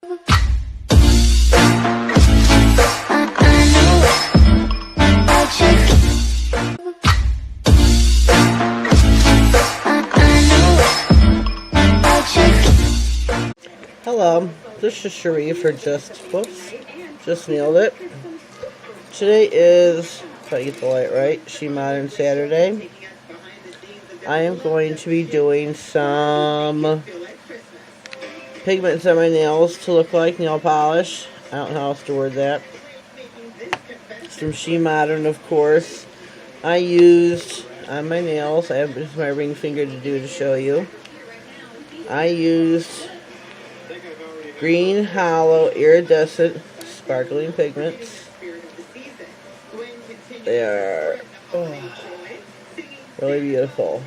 Hello, this is Cherie for just nailed it. Today is, if I get the light right, SheModern Saturday. I am going to be doing some pigments on my nails to look like nail polish. I don't know how else to word that. Some SheModern, of course. I used on my nails, I have just my ring finger to show you. I used green, hollow, iridescent, sparkling pigments. They are really beautiful.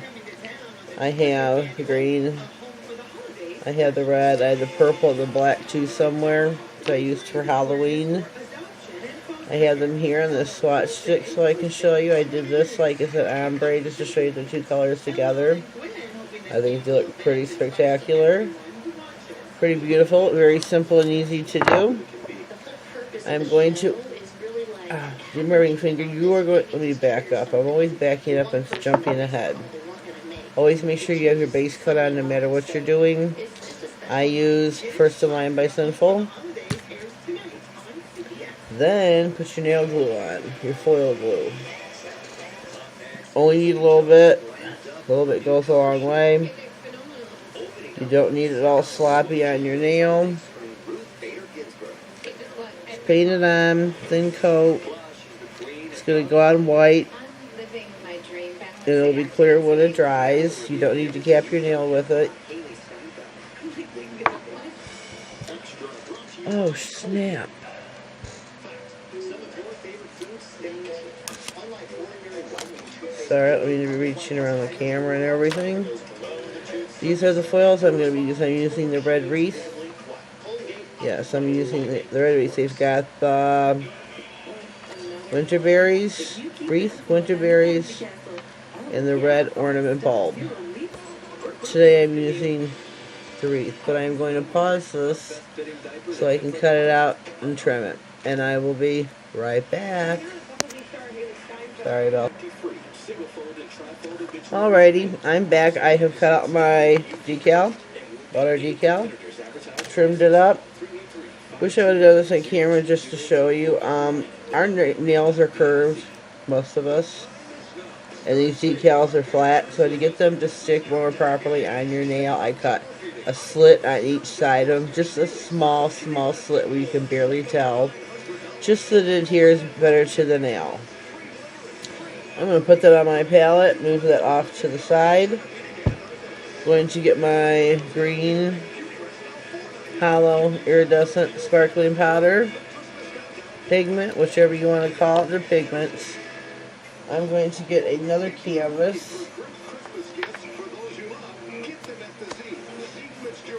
I have the green, I have the red, I have the purple, the black too somewhere, that I used for Halloween. I have them here on this swatch stick so I can show you. I did this like it's an ombre just to show you the two colors together. I think they look pretty spectacular. Pretty beautiful, very simple and easy to do. I'm going to do my ring finger. You are going, let me back up. I'm always backing up and jumping ahead. Always make sure you have your base coat on no matter what you're doing. I use First in Line by Sinful. Then put your nail glue on, your foil glue. Only need a little bit. A little bit goes a long way. You don't need it all sloppy on your nail. Just paint it on, thin coat. It's going to go on white. And it'll be clear when it dries. You don't need to cap your nail with it. Oh, snap. Sorry, let me be reaching around the camera and everything. These are the foils I'm going to be using. I'm using the red wreath. Yes, I'm using the red wreath. They've got the winterberries, winterberries, and the red ornament bulb. Today I'm using the wreath, but I'm going to pause this so I can cut it out and trim it. And I will be right back. Sorry about that. Alrighty, I'm back. I have cut out my decal, butter decal, trimmed it up. Wish I would have done this on camera just to show you. Our nails are curved, most of us, and these decals are flat. So to get them to stick more properly on your nail, I cut a slit on each side of them, just a small slit where you can barely tell, just so that it adheres better to the nail. I'm going to put that on my palette, move that off to the side. Going to get my green, hollow, iridescent, sparkling powder, pigment, whichever you want to call it, they're pigments. I'm going to get another canvas,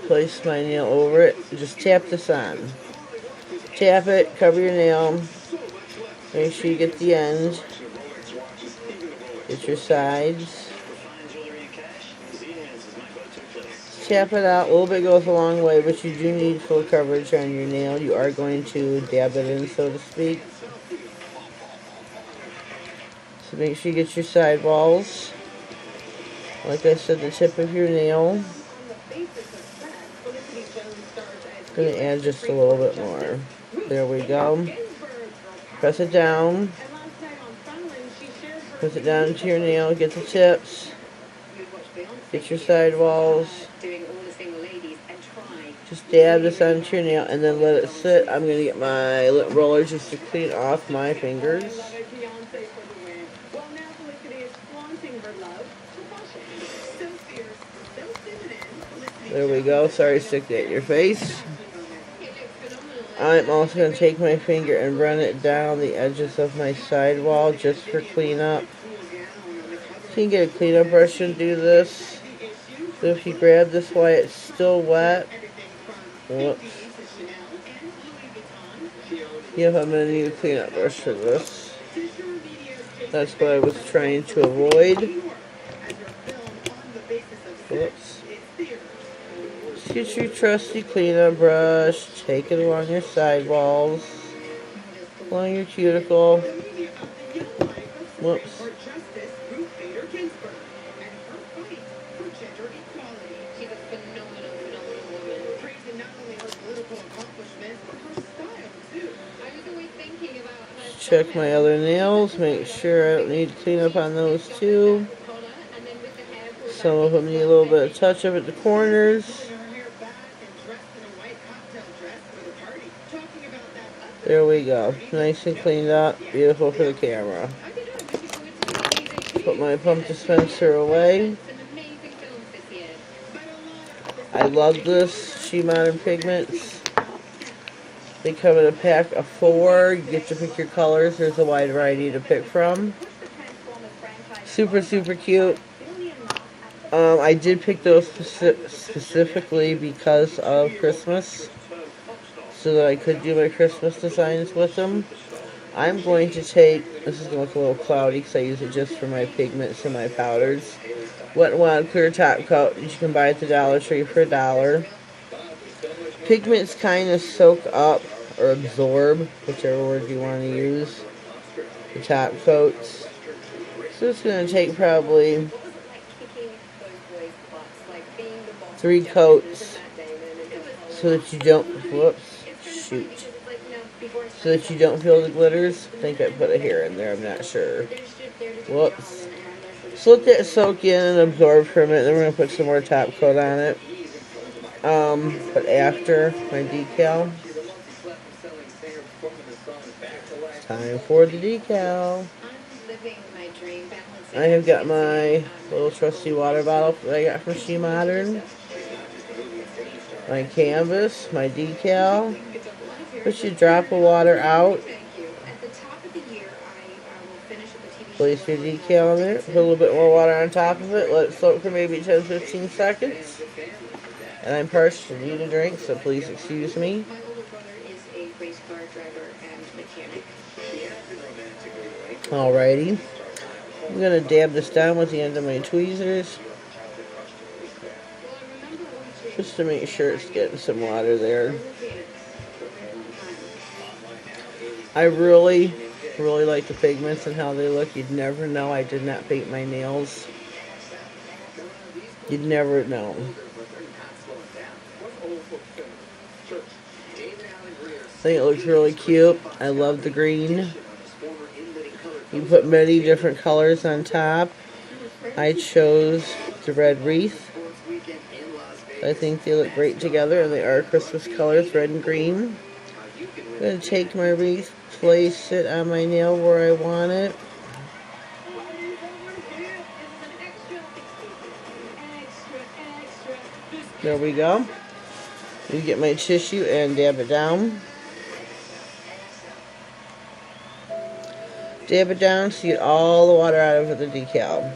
place my nail over it, just tap this on. Tap it, cover your nail, make sure you get the end. Get your sides. Tap it out. A little bit goes a long way, but you do need full coverage on your nail. You are going to dab it in, so to speak. So make sure you get your side walls. Like I said, the tip of your nail. I'm going to add just a little bit more. There we go. Press it down. Press it down to your nail, get the tips, get your side walls, just dab this onto your nail and then let it sit. I'm going to get my lip roller just to clean off my fingers. There we go, sorry to stick that in your face. I'm also going to take my finger and run it down the edges of my sidewall just for cleanup. You can get a cleanup brush and do this. So if you grab this while it's still wet, whoops. Yep, I'm going to need a cleanup brush for this. That's what I was trying to avoid. Whoops. Get your trusty cleanup brush, take it along your sidewalls, along your cuticle. Whoops. Check my other nails, make sure I don't need to clean up on those too. Some of them need a little bit of touch up at the corners. There we go. Nice and cleaned up. Beautiful for the camera. Put my pump dispenser away. I love this SheModern pigments. They come in a pack of 4. You get to pick your colors. There's a wide variety to pick from. Super, super cute. I did pick those specifically because of Christmas, so that I could do my Christmas designs with them. I'm going to take, this is going to look a little cloudy because I use it just for my pigments and my powders. Wet n Wild Clear Top Coat, you can buy at the Dollar Tree for $1. Pigments kind of soak up or absorb, whichever word you want to use, the top coats. So it's going to take probably 3 coats so that you don't, so that you don't feel the glitters. I think I put a hair in there, I'm not sure. Whoops. So let that soak in and absorb for a minute, then we're going to put some more top coat on it. But after my decal, it's time for the decal. I have got my little trusty water bottle that I got from SheModern, my canvas, my decal. Put your drop of water out. Place your decal in there. Put a little bit more water on top of it. Let it soak for maybe 10-15 seconds. And I'm parched and need a drink, so please excuse me. Alrighty. I'm going to dab this down with the end of my tweezers, just to make sure it's getting some water there. I really like the pigments and how they look. You'd never know I did not paint my nails. You'd never know. I think it looks really cute. I love the green. You put many different colors on top. I chose the red wreath. I think they look great together, and they are Christmas colors, red and green. I'm going to take my wreath, place it on my nail where I want it. There we go. You get my tissue and dab it down. Dab it down so you get all the water out of the decal.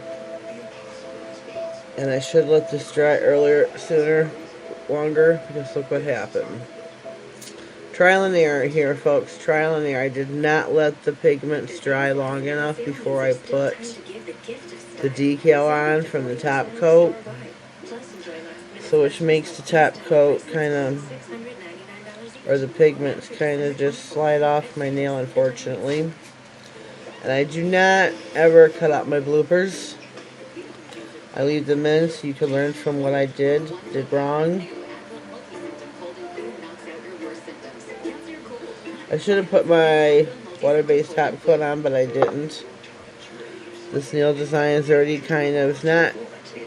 And I should let this dry longer, because look what happened. Trial and error here, folks. Trial and error. I did not let the pigments dry long enough before I put the decal on from the top coat. So which makes the top coat kind of, or the pigments kind of just slide off my nail, unfortunately. And I do not ever cut out my bloopers. I leave them in so you can learn from what I did wrong. I should have put my water-based top coat on, but I didn't. This nail design is already kind of not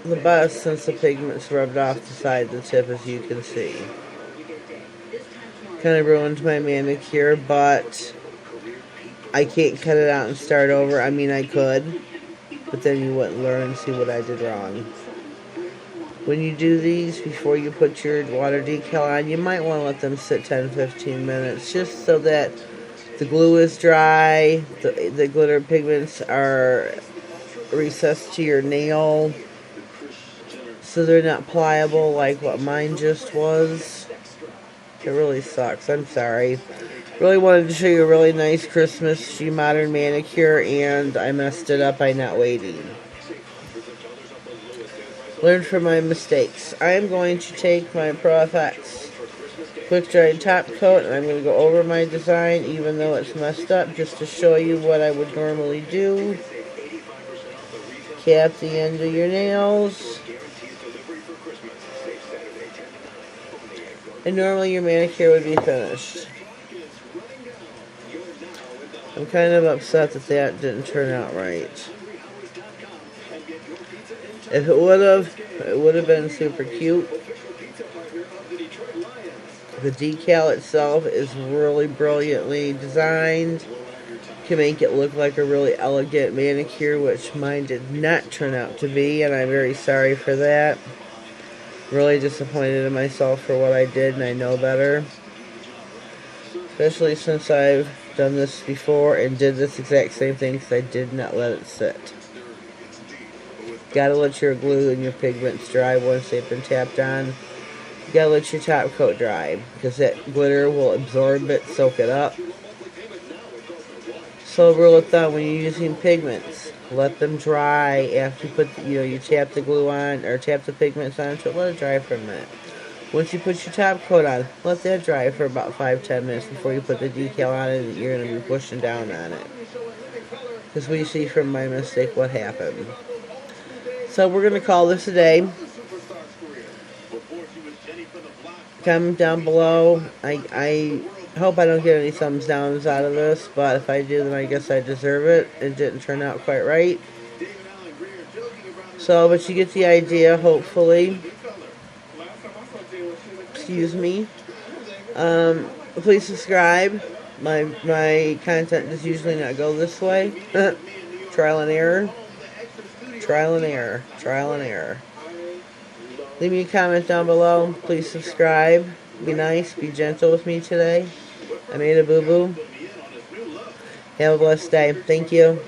the best since the pigments rubbed off the side of the tip, as you can see. Kind of ruined my manicure, but I can't cut it out and start over. I mean, I could, but then you wouldn't learn and see what I did wrong. When you do these, before you put your water decal on, you might want to let them sit 10-15 minutes, just so that the glue is dry, the glitter pigments are recessed to your nail, so they're not pliable like what mine just was. It really sucks. I'm sorry. Really wanted to show you a really nice Christmas SheModern manicure, and I messed it up by not waiting. Learn from my mistakes. I am going to take my Pro FX quick dry top coat and I'm going to go over my design even though it's messed up just to show you what I would normally do. Cap the end of your nails. And normally your manicure would be finished. I'm kind of upset that that didn't turn out right. If it would have been super cute. The decal itself is really brilliantly designed. Can make it look like a really elegant manicure, which mine did not turn out to be, and I'm very sorry for that. Really disappointed in myself for what I did, and I know better. Especially since I've done this before and did this exact same thing because I did not let it sit. Gotta let your glue and your pigments dry once they've been tapped on. You gotta let your top coat dry because that glitter will absorb it, soak it up. So rule of thumb when you're using pigments, let them dry after you put you tap the glue on or tap the pigments onto it, let it dry for a minute. Once you put your top coat on, let that dry for about 5-10 minutes before you put the decal on it and you're going to be pushing down on it. Because we see from my mistake what happened. So we're going to call this a day. Comment down below. I hope I don't get any thumbs downs out of this, but if I do, then I guess I deserve it. It didn't turn out quite right. So, but you get the idea, hopefully. Excuse me. Please subscribe. My content does usually not go this way. Trial and error. Trial and error. Trial and error. Leave me a comment down below. Please subscribe. Be nice. Be gentle with me today. I made a boo-boo. Have a blessed day. Thank you.